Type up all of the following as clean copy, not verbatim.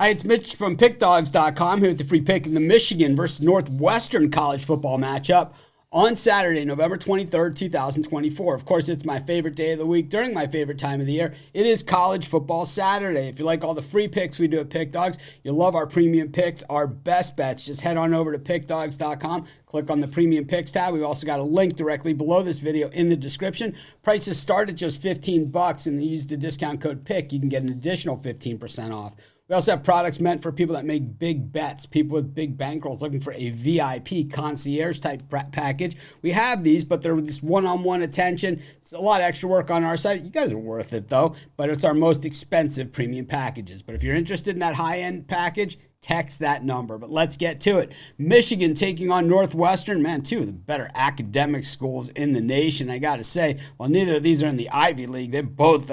Hi, it's Mitch from Pickdawgz.com here with the free pick in the Michigan versus Northwestern college football matchup on Saturday, November 23rd, 2024. Of course, it's my favorite day of the week during my favorite time of the year. It is College Football Saturday. If you like all the free picks we do at Pick Dawgz, you'll love our premium picks, our best bets. Just head on over to Pickdawgz.com, click on the premium picks tab. We've also got a link directly below this video in the description. Prices start at just $15, and you use the discount code PICK, you can get an additional 15% off. We also have products meant for people that make big bets, people with big bankrolls looking for a VIP concierge type package. We have these, but they're this one-on-one attention. It's a lot of extra work on our side. You guys are worth it though, but it's our most expensive premium packages. But if you're interested in that high-end package, text that number. But let's get to it. Michigan taking on Northwestern. Man, two of the better academic schools in the nation. I got to say, well, neither of these are in the Ivy League. They're both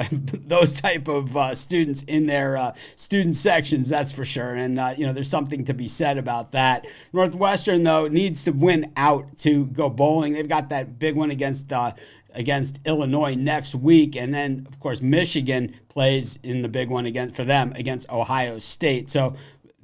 those type of students in their student sections, that's for sure. And, there's something to be said about that. Northwestern, though, needs to win out to go bowling. They've got that big one against Illinois next week. And then, of course, Michigan plays in the big one against Ohio State. So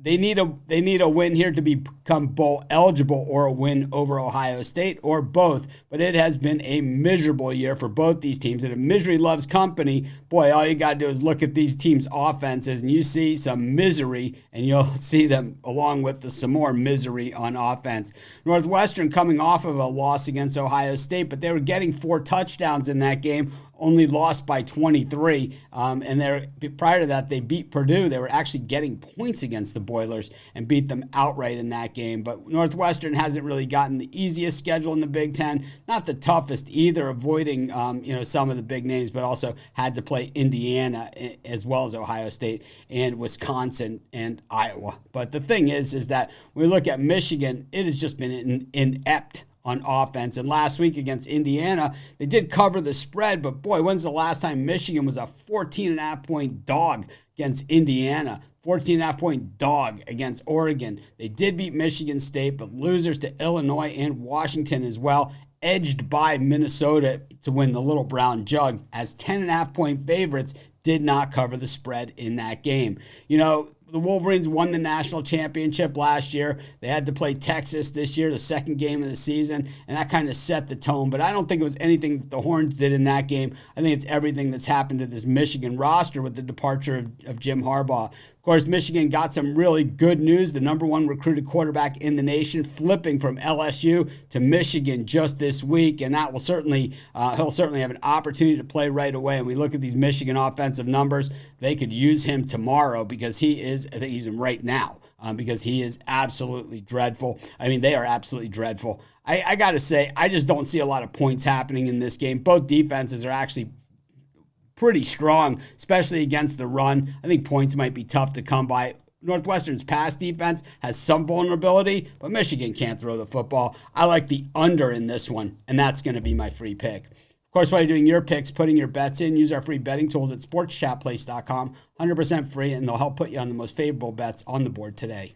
They need a win here to become bowl eligible, or a win over Ohio State, or both. But it has been a miserable year for both these teams. And if misery loves company, boy, all you got to do is look at these teams' offenses, and you see some misery, and you'll see them along with some more misery on offense. Northwestern coming off of a loss against Ohio State, but they were getting 4 touchdowns in that game, only lost by 23. And prior to that, they beat Purdue. They were actually getting points against the Boilers and beat them outright in that game. But Northwestern hasn't really gotten the easiest schedule in the Big Ten, not the toughest either, avoiding some of the big names, but also had to play Indiana as well as Ohio State and Wisconsin and Iowa. But the thing is that when we look at Michigan, it has just been inept on offense. And last week against Indiana, they did cover the spread, but boy, when's the last time Michigan was a 14.5-point dog against Indiana? 14.5-point dog against Oregon. They did beat Michigan State, but losers to Illinois and Washington as well, edged by Minnesota to win the Little Brown Jug, as 10.5-point favorites did not cover the spread in that game. The Wolverines won the national championship last year. They had to play Texas this year, the second game of the season, and that kind of set the tone. But I don't think it was anything that the Horns did in that game. I think it's everything that's happened to this Michigan roster with the departure of Jim Harbaugh. Of course, Michigan got some really good news. The #1 recruited quarterback in the nation flipping from LSU to Michigan just this week, and that will he'll certainly have an opportunity to play right away. And we look at these Michigan offensive numbers, they could use him tomorrow because I think he's him right now because he is absolutely dreadful. I mean, they are absolutely dreadful. I got to say, I just don't see a lot of points happening in this game. Both defenses are actually pretty strong, especially against the run. I think points might be tough to come by. Northwestern's pass defense has some vulnerability, but Michigan can't throw the football. I like the under in this one, and that's going to be my free pick. Of course, while you're doing your picks, putting your bets in, use our free betting tools at sportschatplace.com. 100% free, and they'll help put you on the most favorable bets on the board today.